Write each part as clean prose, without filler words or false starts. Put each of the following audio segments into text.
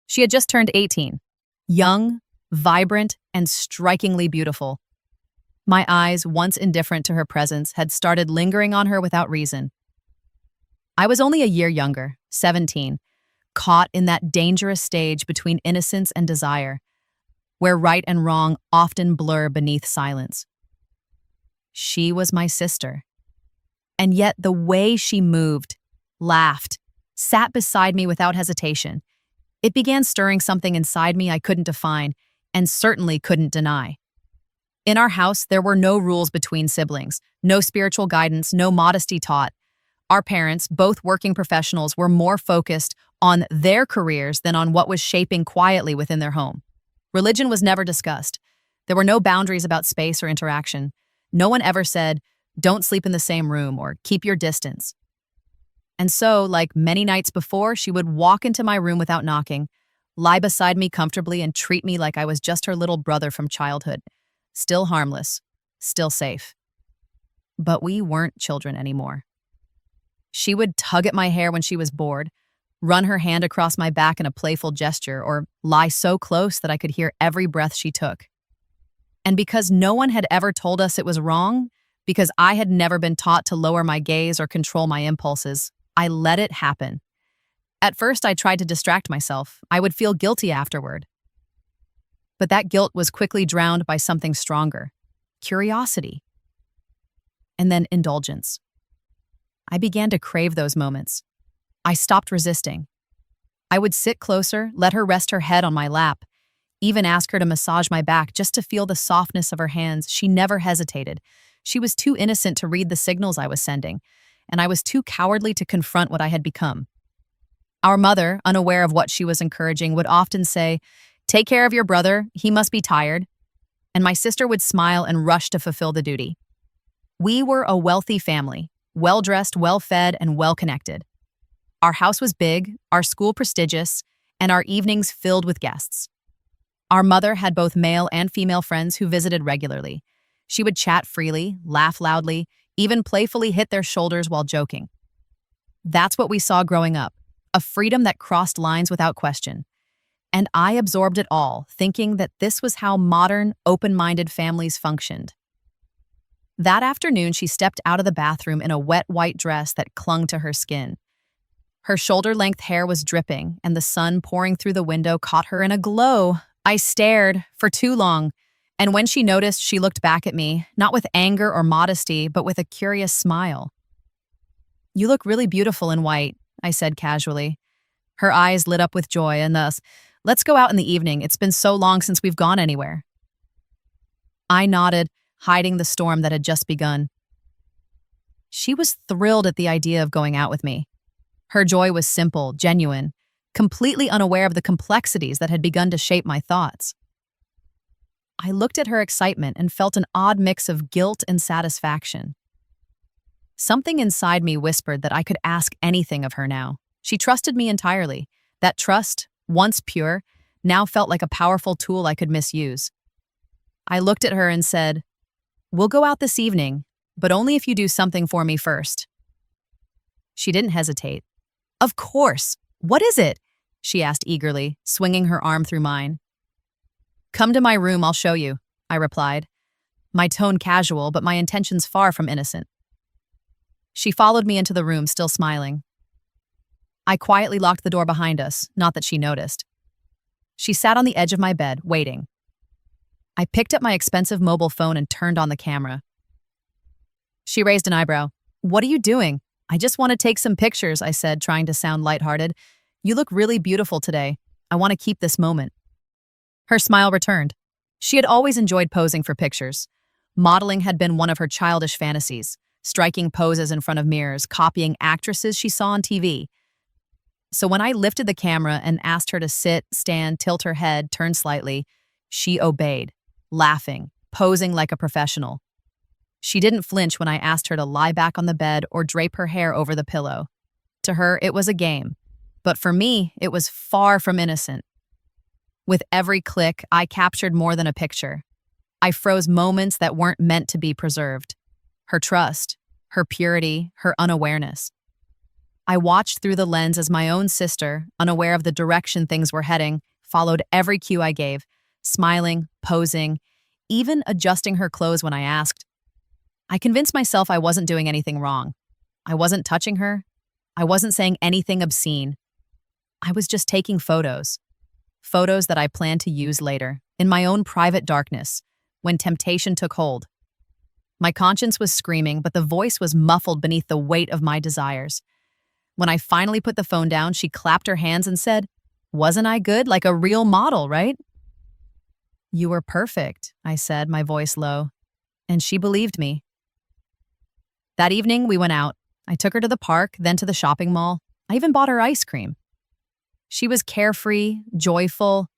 She had just turned 18, young, vibrant, and strikingly beautiful. My eyes, once indifferent to her presence, had started lingering on her without reason. I was only a year younger, 17, caught in that dangerous stage between innocence and desire, where right and wrong often blur beneath silence. She was my sister. And yet the way she moved, laughed, sat beside me without hesitation, it began stirring something inside me I couldn't define and certainly couldn't deny. In our house, there were no rules between siblings, no spiritual guidance, no modesty taught. Our parents, both working professionals, were more focused on their careers than on what was shaping quietly within their home. Religion was never discussed. There were no boundaries about space or interaction. No one ever said, "Don't sleep in the same room," or "Keep your distance." And so, like many nights before, she would walk into my room without knocking, lie beside me comfortably, and treat me like I was just her little brother from childhood. Still harmless, still safe. But we weren't children anymore. She would tug at my hair when she was bored, run her hand across my back in a playful gesture, or lie so close that I could hear every breath she took. And because no one had ever told us it was wrong, because I had never been taught to lower my gaze or control my impulses, I let it happen. At first, I tried to distract myself. I would feel guilty afterward. But that guilt was quickly drowned by something stronger: curiosity. And then indulgence. I began to crave those moments. I stopped resisting. I would sit closer, let her rest her head on my lap, even ask her to massage my back just to feel the softness of her hands. She never hesitated. She was too innocent to read the signals I was sending, and I was too cowardly to confront what I had become. Our mother, unaware of what she was encouraging, would often say, "Take care of your brother, he must be tired." And my sister would smile and rush to fulfill the duty. We were a wealthy family, well-dressed, well-fed, and well-connected. Our house was big, our school prestigious, and our evenings filled with guests. Our mother had both male and female friends who visited regularly. She would chat freely, laugh loudly, even playfully hit their shoulders while joking. That's what we saw growing up, a freedom that crossed lines without question. And I absorbed it all, thinking that this was how modern, open-minded families functioned. That afternoon, she stepped out of the bathroom in a wet white dress that clung to her skin. Her shoulder-length hair was dripping, and the sun pouring through the window caught her in a glow. I stared for too long, and when she noticed, she looked back at me, not with anger or modesty, but with a curious smile. "You look really beautiful in white," I said casually. Her eyes lit up with joy, and thus, "Let's go out in the evening. It's been so long since we've gone anywhere." I nodded, hiding the storm that had just begun. She was thrilled at the idea of going out with me. Her joy was simple, genuine, completely unaware of the complexities that had begun to shape my thoughts. I looked at her excitement and felt an odd mix of guilt and satisfaction. Something inside me whispered that I could ask anything of her now. She trusted me entirely. That trust, once pure, now felt like a powerful tool I could misuse. I looked at her and said, "We'll go out this evening, but only if you do something for me first." She didn't hesitate. "Of course. What is it?" she asked eagerly, swinging her arm through mine. "Come to my room, I'll show you," I replied, my tone casual, but my intentions far from innocent. She followed me into the room, still smiling. I quietly locked the door behind us, not that she noticed. She sat on the edge of my bed, waiting. I picked up my expensive mobile phone and turned on the camera. She raised an eyebrow. "What are you doing?" "I just want to take some pictures," I said, trying to sound lighthearted. "You look really beautiful today. I want to keep this moment." Her smile returned. She had always enjoyed posing for pictures. Modeling had been one of her childish fantasies, striking poses in front of mirrors, copying actresses she saw on TV. So when I lifted the camera and asked her to sit, stand, tilt her head, turn slightly, she obeyed, laughing, posing like a professional. She didn't flinch when I asked her to lie back on the bed or drape her hair over the pillow. To her, it was a game. But for me, it was far from innocent. With every click, I captured more than a picture. I froze moments that weren't meant to be preserved. Her trust, her purity, her unawareness. I watched through the lens as my own sister, unaware of the direction things were heading, followed every cue I gave, smiling, posing, even adjusting her clothes when I asked. I convinced myself I wasn't doing anything wrong. I wasn't touching her. I wasn't saying anything obscene. I was just taking photos. Photos that I planned to use later, in my own private darkness, when temptation took hold. My conscience was screaming, but the voice was muffled beneath the weight of my desires. When I finally put the phone down, she clapped her hands and said, "Wasn't I good? Like a real model, right?" "You were perfect," I said, my voice low. And she believed me. That evening, we went out. I took her to the park, then to the shopping mall. I even bought her ice cream. She was carefree, joyful,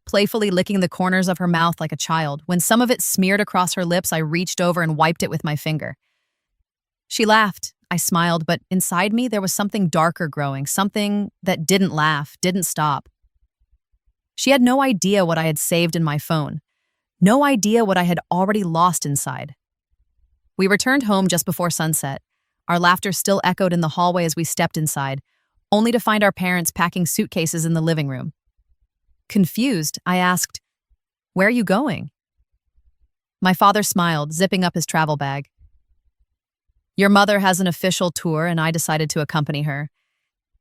playfully licking the corners of her mouth like a child. When some of it smeared across her lips, I reached over and wiped it with my finger. She laughed. I smiled, but inside me there was something darker growing, something that didn't laugh, didn't stop. She had no idea what I had saved in my phone, no idea what I had already lost inside. We returned home just before sunset. Our laughter still echoed in the hallway as we stepped inside, only to find our parents packing suitcases in the living room. Confused, I asked, "Where are you going?" My father smiled, zipping up his travel bag. "Your mother has an official tour, and I decided to accompany her.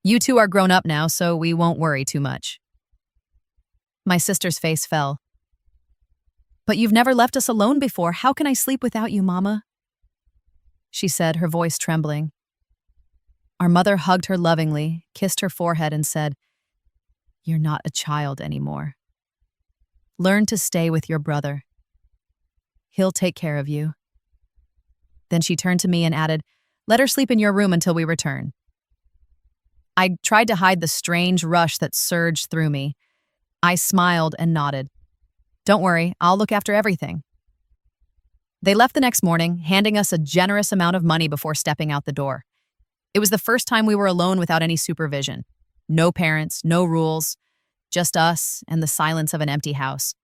You two are grown up now, so we won't worry too much." My sister's face fell. "But you've never left us alone before. How can I sleep without you, Mama?" She said, her voice trembling. Our mother hugged her lovingly, kissed her forehead, and said, "You're not a child anymore. Learn to stay with your brother. He'll take care of you." Then she turned to me and added, "Let her sleep in your room until we return." I tried to hide the strange rush that surged through me. I smiled and nodded. "Don't worry, I'll look after everything." They left the next morning, handing us a generous amount of money before stepping out the door. It was the first time we were alone without any supervision. No parents, no rules, just us and the silence of an empty house.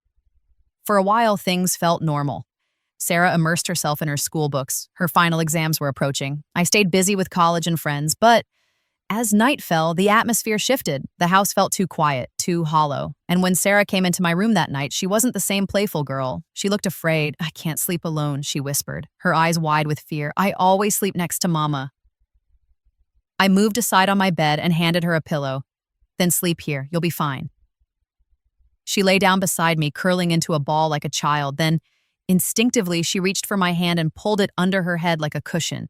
For a while, things felt normal. Sarah immersed herself in her school books. Her final exams were approaching. I stayed busy with college and friends, but as night fell, the atmosphere shifted. The house felt too quiet, too hollow. And when Sarah came into my room that night, she wasn't the same playful girl. She looked afraid. "I can't sleep alone," she whispered, her eyes wide with fear. "I always sleep next to Mama." I moved aside on my bed and handed her a pillow. "Then sleep here. You'll be fine." She lay down beside me, curling into a ball like a child. Then, instinctively, she reached for my hand and pulled it under her head like a cushion.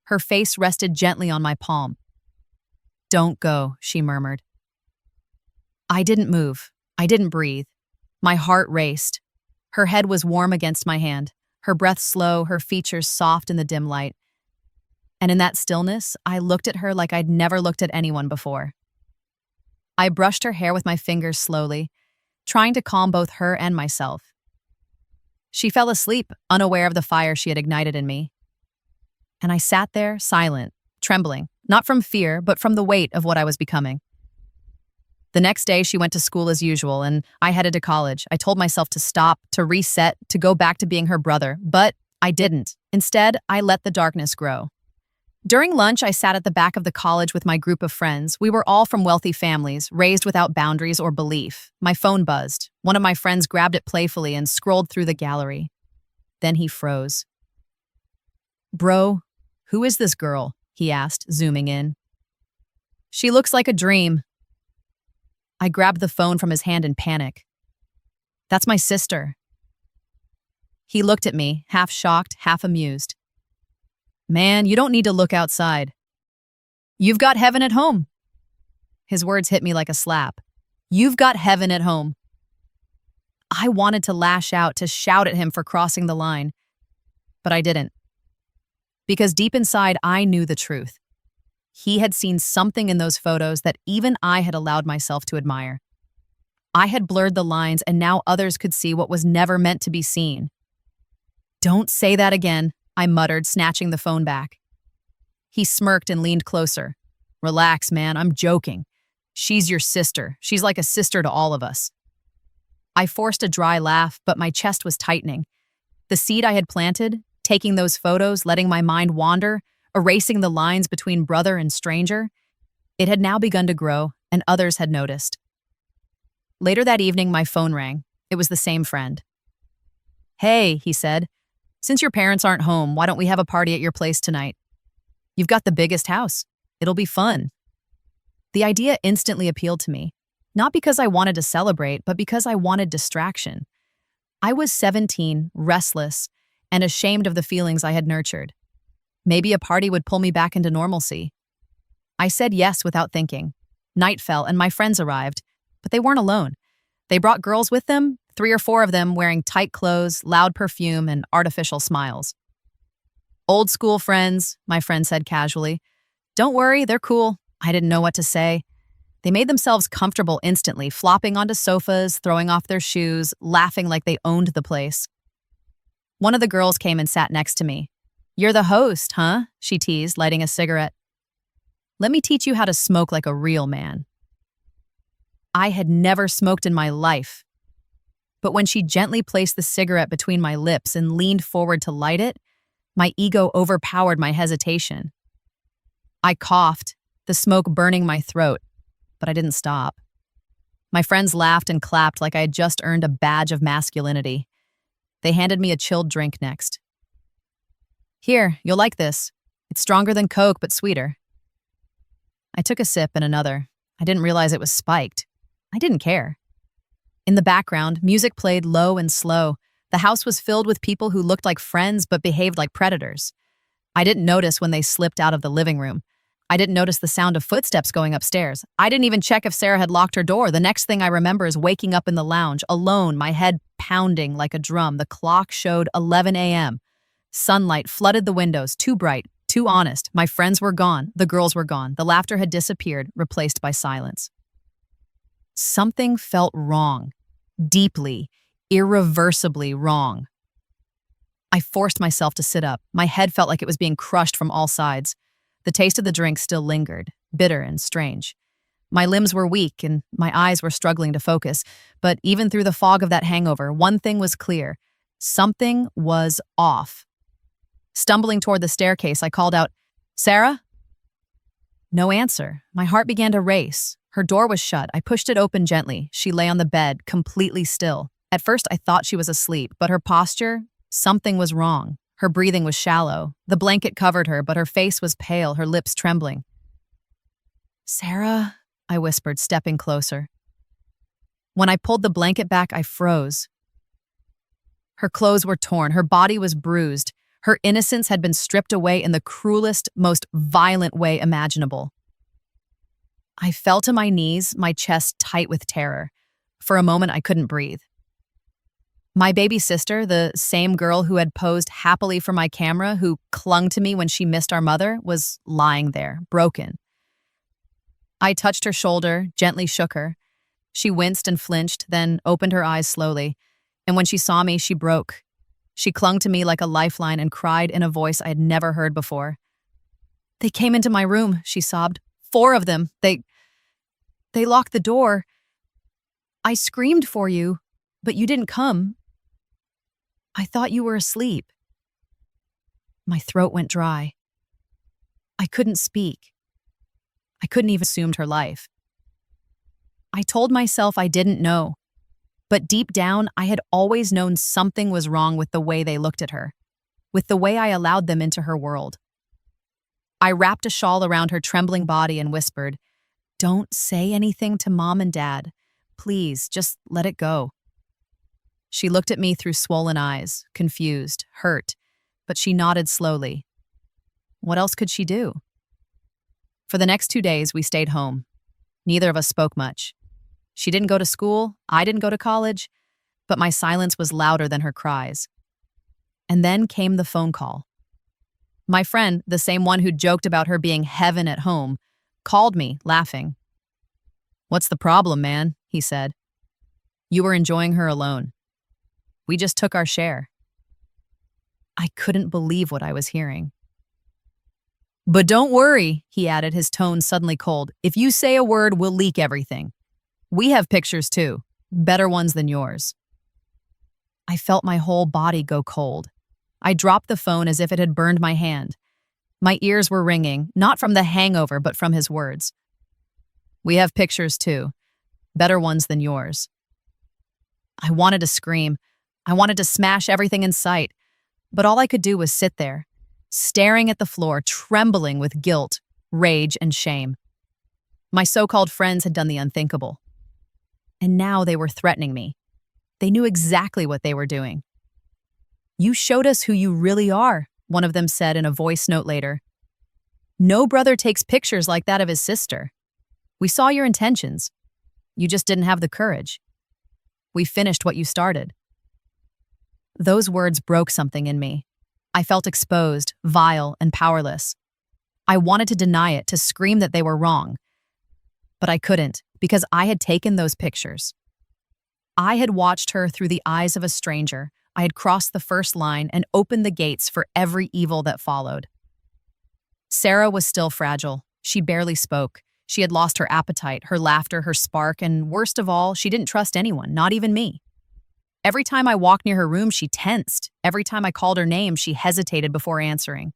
Her face rested gently on my palm. "Don't go," she murmured. I didn't move. I didn't breathe. My heart raced. Her head was warm against my hand, her breath slow, her features soft in the dim light. And in that stillness, I looked at her like I'd never looked at anyone before. I brushed her hair with my fingers slowly, trying to calm both her and myself. She fell asleep, unaware of the fire she had ignited in me. And I sat there, silent, trembling, not from fear, but from the weight of what I was becoming. The next day, she went to school as usual, and I headed to college. I told myself to stop, to reset, to go back to being her brother, but I didn't. Instead, I let the darkness grow. During lunch, I sat at the back of the college with my group of friends. We were all from wealthy families, raised without boundaries or belief. My phone buzzed. One of my friends grabbed it playfully and scrolled through the gallery. Then he froze. "Bro, who is this girl?" he asked, zooming in. "She looks like a dream." I grabbed the phone from his hand in panic. "That's my sister." He looked at me, half shocked, half amused. "Man, you don't need to look outside. You've got heaven at home." His words hit me like a slap. "You've got heaven at home." I wanted to lash out, to shout at him for crossing the line, but I didn't. Because deep inside, I knew the truth. He had seen something in those photos that even I had allowed myself to admire. I had blurred the lines, and now others could see what was never meant to be seen. "Don't say that again," I muttered, snatching the phone back. He smirked and leaned closer. "Relax, man, I'm joking. She's your sister. She's like a sister to all of us." I forced a dry laugh, but my chest was tightening. The seed I had planted, taking those photos, letting my mind wander, erasing the lines between brother and stranger, It had now begun to grow, and others had noticed. Later that evening, my phone rang. It was the same friend. "Hey," he said, "since your parents aren't home, why don't we have a party at your place tonight? You've got the biggest house. It'll be fun." The idea instantly appealed to me, not because I wanted to celebrate, but because I wanted distraction. I was 17, restless, and ashamed of the feelings I had nurtured. Maybe a party would pull me back into normalcy. I said yes without thinking. Night fell and my friends arrived, but they weren't alone. They brought girls with them, 3 or 4 of them wearing tight clothes, loud perfume, and artificial smiles. "Old school friends," my friend said casually. "Don't worry, they're cool." I didn't know what to say. They made themselves comfortable instantly, flopping onto sofas, throwing off their shoes, laughing like they owned the place. One of the girls came and sat next to me. "You're the host, huh?" she teased, lighting a cigarette. "Let me teach you how to smoke like a real man." I had never smoked in my life. But when she gently placed the cigarette between my lips and leaned forward to light it, my ego overpowered my hesitation. I coughed, the smoke burning my throat, but I didn't stop. My friends laughed and clapped like I had just earned a badge of masculinity. They handed me a chilled drink next. "Here, you'll like this. It's stronger than Coke, but sweeter." I took a sip and another. I didn't realize it was spiked. I didn't care. In the background, music played low and slow. The house was filled with people who looked like friends but behaved like predators. I didn't notice when they slipped out of the living room. I didn't notice the sound of footsteps going upstairs. I didn't even check if Sarah had locked her door. The next thing I remember is waking up in the lounge, alone, my head pounding like a drum. The clock showed 11 a.m. Sunlight flooded the windows, too bright, too honest. My friends were gone. The girls were gone. The laughter had disappeared, replaced by silence. Something felt wrong. Deeply, irreversibly wrong. I forced myself to sit up. My head felt like it was being crushed from all sides. The taste of the drink still lingered, bitter and strange. My limbs were weak and my eyes were struggling to focus, but even through the fog of that hangover, one thing was clear. Something was off. Stumbling toward the staircase, I called out, "Sarah?" No answer. My heart began to race. Her door was shut. I pushed it open gently. She lay on the bed, completely still. At first, I thought she was asleep, but her posture, something was wrong. Her breathing was shallow. The blanket covered her, but her face was pale, her lips trembling. "Sarah?" I whispered, stepping closer. When I pulled the blanket back, I froze. Her clothes were torn. Her body was bruised. Her innocence had been stripped away in the cruelest, most violent way imaginable. I fell to my knees, my chest tight with terror. For a moment, I couldn't breathe. My baby sister, the same girl who had posed happily for my camera, who clung to me when she missed our mother, was lying there, broken. I touched her shoulder, gently shook her. She winced and flinched, then opened her eyes slowly. And when she saw me, she broke. She clung to me like a lifeline and cried in a voice I had never heard before. "They came into my room," she sobbed. 4 of them. They locked the door. I screamed for you, but you didn't come. I thought you were asleep." My throat went dry. I couldn't speak. I couldn't even assume her life. I told myself I didn't know, but deep down, I had always known something was wrong with the way they looked at her, with the way I allowed them into her world. I wrapped a shawl around her trembling body and whispered, "Don't say anything to Mom and Dad. Please, just let it go." She looked at me through swollen eyes, confused, hurt, but she nodded slowly. What else could she do? For the next 2 days, we stayed home. Neither of us spoke much. She didn't go to school, I didn't go to college, but my silence was louder than her cries. And then came the phone call. My friend, the same one who joked about her being heaven at home, called me, laughing. "What's the problem, man?" he said. "You were enjoying her alone. We just took our share." I couldn't believe what I was hearing. "But don't worry," he added, his tone suddenly cold. "If you say a word, we'll leak everything. We have pictures too, better ones than yours." I felt my whole body go cold. I dropped the phone as if it had burned my hand. My ears were ringing, not from the hangover, but from his words. We have pictures too, better ones than yours. I wanted to scream. I wanted to smash everything in sight, but all I could do was sit there, staring at the floor, trembling with guilt, rage, and shame. My so-called friends had done the unthinkable, and now they were threatening me. They knew exactly what they were doing. You showed us who you really are, one of them said in a voice note later. No brother takes pictures like that of his sister. We saw your intentions. You just didn't have the courage. We finished what you started. Those words broke something in me. I felt exposed, vile, and powerless. I wanted to deny it, to scream that they were wrong. But I couldn't, because I had taken those pictures. I had watched her through the eyes of a stranger. I had crossed the first line and opened the gates for every evil that followed. Sarah was still fragile. She barely spoke. She had lost her appetite, her laughter, her spark, and worst of all, she didn't trust anyone, not even me. Every time I walked near her room, she tensed. Every time I called her name, she hesitated before answering.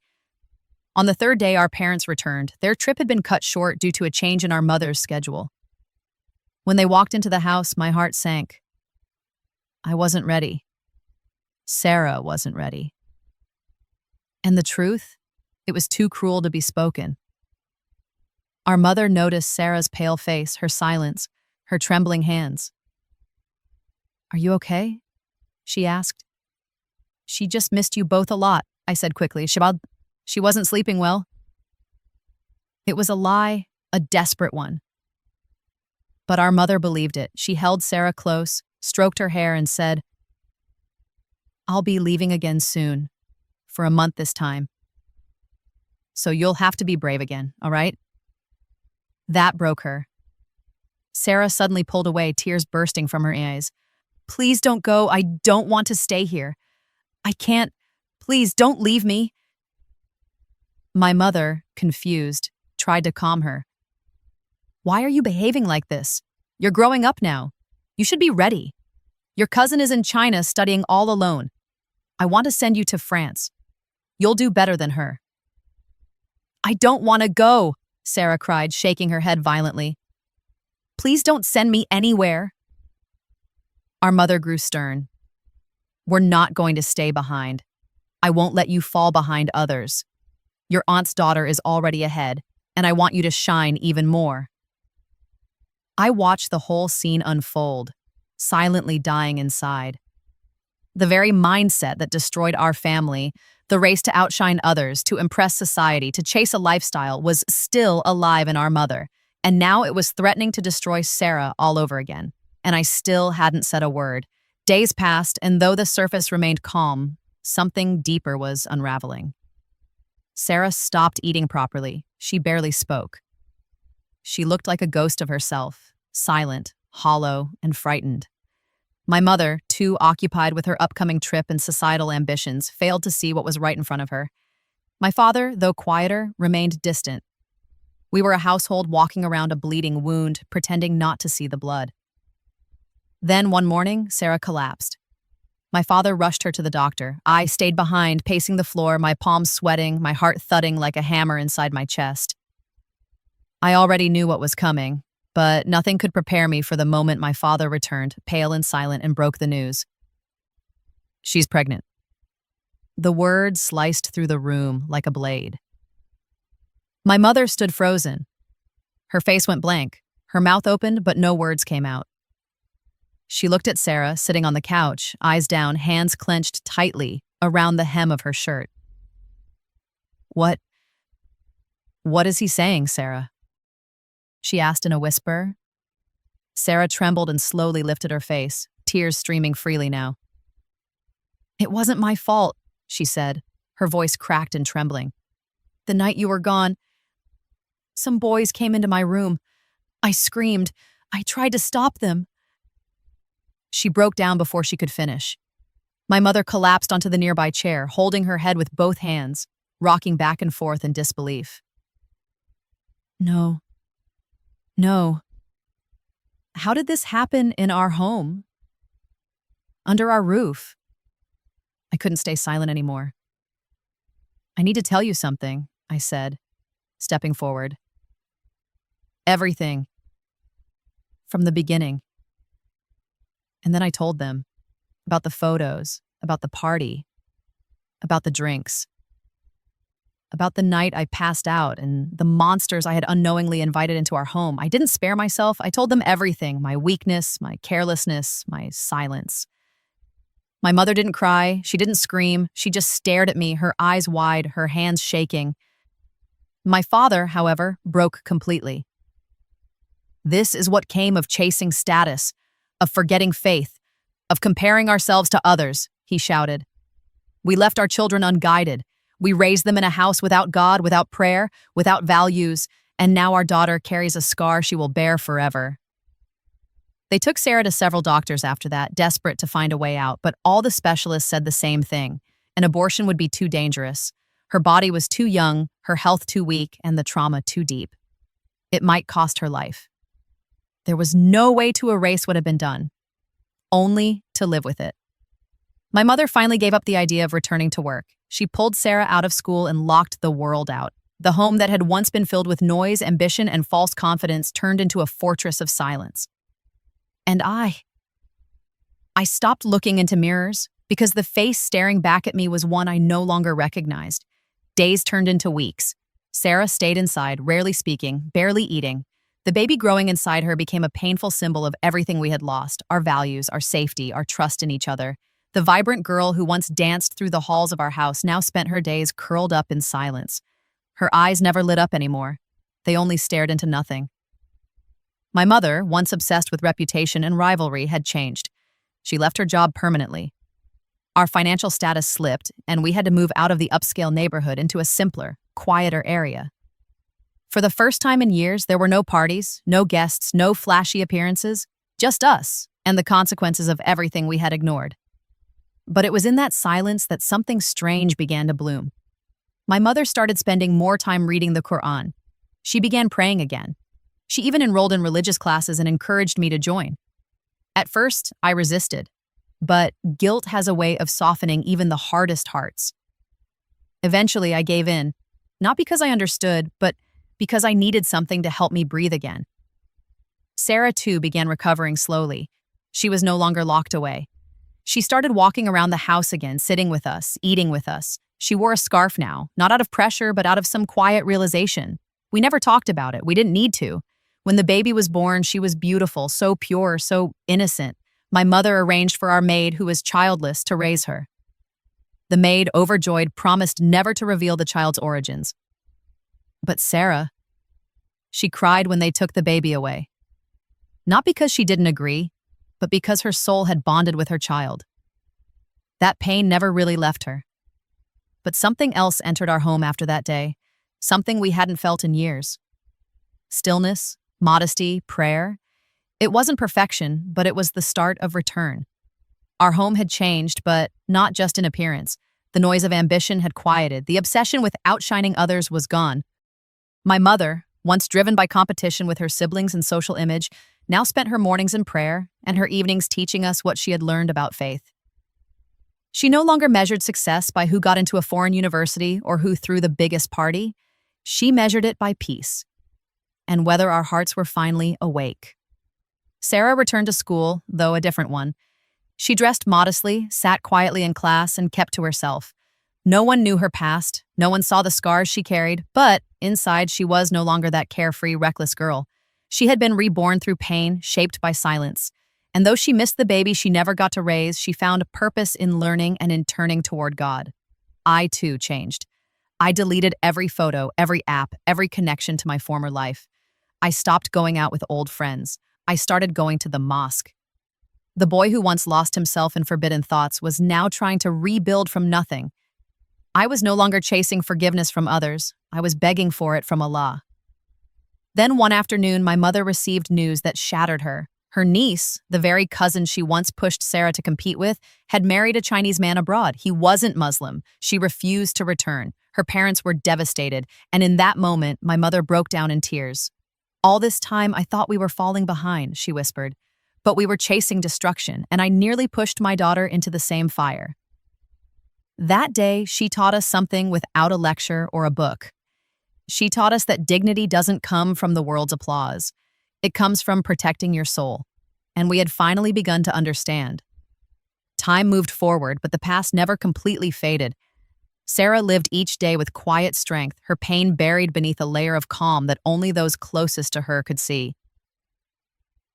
On the third day, our parents returned. Their trip had been cut short due to a change in our mother's schedule. When they walked into the house, my heart sank. I wasn't ready. Sarah wasn't ready. And the truth? It was too cruel to be spoken. Our mother noticed Sarah's pale face, her silence, her trembling hands. Are you okay? She asked. She just missed you both a lot, I said quickly. She wasn't sleeping well. It was a lie, a desperate one. But our mother believed it. She held Sarah close, stroked her hair, and said, I'll be leaving again soon, for a month this time. So you'll have to be brave again, all right? That broke her. Sarah suddenly pulled away, tears bursting from her eyes. Please don't go. I don't want to stay here. I can't. Please don't leave me. My mother, confused, tried to calm her. Why are you behaving like this? You're growing up now. You should be ready. Your cousin is in China studying all alone. I want to send you to France. You'll do better than her. I don't want to go, Sarah cried, shaking her head violently. Please don't send me anywhere. Our mother grew stern. We're not going to stay behind. I won't let you fall behind others. Your aunt's daughter is already ahead, and I want you to shine even more. I watched the whole scene unfold, silently dying inside. The very mindset that destroyed our family, the race to outshine others, to impress society, to chase a lifestyle, was still alive in our mother, and now it was threatening to destroy Sarah all over again. And I still hadn't said a word. Days passed, and though the surface remained calm, something deeper was unraveling. Sarah stopped eating properly. She barely spoke. She looked like a ghost of herself, silent, hollow, and frightened. My mother, too occupied with her upcoming trip and societal ambitions, failed to see what was right in front of her. My father, though quieter, remained distant. We were a household walking around a bleeding wound, pretending not to see the blood. Then one morning, Sarah collapsed. My father rushed her to the doctor. I stayed behind, pacing the floor, my palms sweating, my heart thudding like a hammer inside my chest. I already knew what was coming, but nothing could prepare me for the moment my father returned, pale and silent, and broke the news. She's pregnant. The word sliced through the room like a blade. My mother stood frozen. Her face went blank. Her mouth opened, but no words came out. She looked at Sarah, sitting on the couch, eyes down, hands clenched tightly around the hem of her shirt. What is he saying, Sarah? She asked in a whisper. Sarah trembled and slowly lifted her face, tears streaming freely now. It wasn't my fault, she said, her voice cracked and trembling. The night you were gone, some boys came into my room. I screamed. I tried to stop them. She broke down before she could finish. My mother collapsed onto the nearby chair, holding her head with both hands, rocking back and forth in disbelief. No. How did this happen in our home? Under our roof? I couldn't stay silent anymore. I need to tell you something, I said, stepping forward. Everything. from the beginning. And then I told them about the photos, about the party, about the drinks, about the night I passed out and the monsters I had unknowingly invited into our home. I didn't spare myself. I told them everything, my weakness, my carelessness, my silence. My mother didn't cry. She didn't scream. She just stared at me, her eyes wide, her hands shaking. My father, however, broke completely. This is what came of chasing status, of forgetting faith, of comparing ourselves to others, he shouted. We left our children unguided. We raised them in a house without God, without prayer, without values, and now our daughter carries a scar she will bear forever. They took Sarah to several doctors after that, desperate to find a way out, but all the specialists said the same thing. An abortion would be too dangerous. Her body was too young, her health too weak, and the trauma too deep. It might cost her life. There was no way to erase what had been done, only to live with it. My mother finally gave up the idea of returning to work. She pulled Sarah out of school and locked the world out. The home that had once been filled with noise, ambition, and false confidence turned into a fortress of silence. And I stopped looking into mirrors because the face staring back at me was one I no longer recognized. Days turned into weeks. Sarah stayed inside, rarely speaking, barely eating. The baby growing inside her became a painful symbol of everything we had lost, our values, our safety, our trust in each other. The vibrant girl who once danced through the halls of our house now spent her days curled up in silence. Her eyes never lit up anymore. They only stared into nothing. My mother, once obsessed with reputation and rivalry, had changed. She left her job permanently. Our financial status slipped, and we had to move out of the upscale neighborhood into a simpler, quieter area. For the first time in years, there were no parties, no guests, no flashy appearances, just us and the consequences of everything we had ignored. But it was in that silence that something strange began to bloom. My mother started spending more time reading the Quran. She began praying again. She even enrolled in religious classes and encouraged me to join. At first, I resisted, but guilt has a way of softening even the hardest hearts. Eventually, I gave in, not because I understood, but because I needed something to help me breathe again. Sarah, too, began recovering slowly. She was no longer locked away. She started walking around the house again, sitting with us, eating with us. She wore a scarf now, not out of pressure, but out of some quiet realization. We never talked about it. We didn't need to. When the baby was born, she was beautiful, so pure, so innocent. My mother arranged for our maid, who was childless, to raise her. The maid, overjoyed, promised never to reveal the child's origins. But Sarah, she cried when they took the baby away. Not because she didn't agree, but because her soul had bonded with her child. That pain never really left her. But something else entered our home after that day, something we hadn't felt in years. Stillness, modesty, prayer. It wasn't perfection, but it was the start of return. Our home had changed, but not just in appearance. The noise of ambition had quieted. The obsession with outshining others was gone. My mother, once driven by competition with her siblings and social image, now spent her mornings in prayer and her evenings teaching us what she had learned about faith. She no longer measured success by who got into a foreign university or who threw the biggest party. She measured it by peace, and whether our hearts were finally awake. Sarah returned to school, though a different one. She dressed modestly, sat quietly in class, and kept to herself. No one knew her past, no one saw the scars she carried, but inside she was no longer that carefree, reckless girl. She had been reborn through pain, shaped by silence. And though she missed the baby she never got to raise, she found purpose in learning and in turning toward God. I, too, changed. I deleted every photo, every app, every connection to my former life. I stopped going out with old friends. I started going to the mosque. The boy who once lost himself in forbidden thoughts was now trying to rebuild from nothing. I was no longer chasing forgiveness from others. I was begging for it from Allah. Then one afternoon, my mother received news that shattered her. Her niece, the very cousin she once pushed Sarah to compete with, had married a Chinese man abroad. He wasn't Muslim. She refused to return. Her parents were devastated, and in that moment, my mother broke down in tears. All this time, I thought we were falling behind, she whispered. But we were chasing destruction, and I nearly pushed my daughter into the same fire. That day, she taught us something without a lecture or a book. She taught us that dignity doesn't come from the world's applause. It comes from protecting your soul. And we had finally begun to understand. Time moved forward, but the past never completely faded. Sarah lived each day with quiet strength, her pain buried beneath a layer of calm that only those closest to her could see.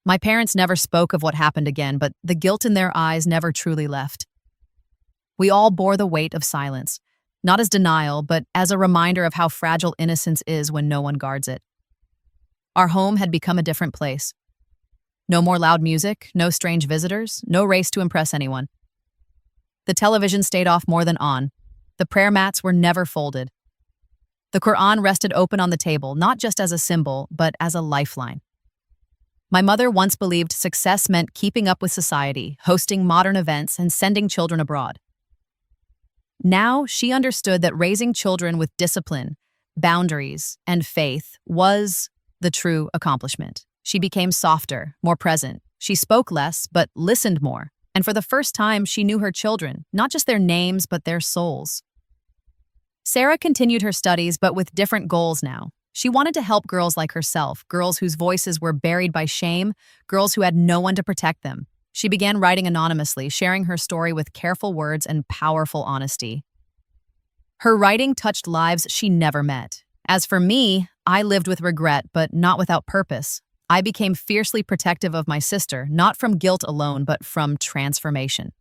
My parents never spoke of what happened again, but the guilt in their eyes never truly left. We all bore the weight of silence, not as denial, but as a reminder of how fragile innocence is when no one guards it. Our home had become a different place. No more loud music, no strange visitors, no race to impress anyone. The television stayed off more than on. The prayer mats were never folded. The Quran rested open on the table, not just as a symbol, but as a lifeline. My mother once believed success meant keeping up with society, hosting modern events, and sending children abroad. Now she understood that raising children with discipline, boundaries, and faith was the true accomplishment. She became softer, more present. She spoke less, but listened more. And for the first time, she knew her children, not just their names, but their souls. Sarah continued her studies, but with different goals now. She wanted to help girls like herself, girls whose voices were buried by shame, girls who had no one to protect them. She began writing anonymously, sharing her story with careful words and powerful honesty. Her writing touched lives she never met. As for me, I lived with regret, but not without purpose. I became fiercely protective of my sister, not from guilt alone, but from transformation.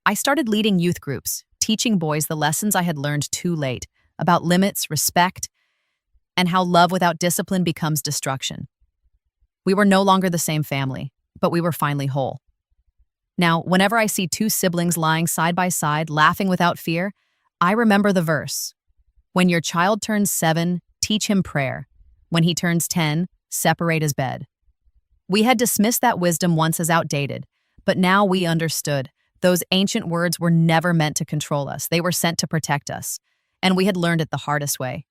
I started leading youth groups, teaching boys the lessons I had learned too late about limits, respect, and how love without discipline becomes destruction. We were no longer the same family, but we were finally whole. Now, whenever I see two siblings lying side by side, laughing without fear, I remember the verse. When your child turns 7, teach him prayer. When he turns 10, separate his bed. We had dismissed that wisdom once as outdated, but now we understood. Those ancient words were never meant to control us. They were sent to protect us, and we had learned it the hardest way.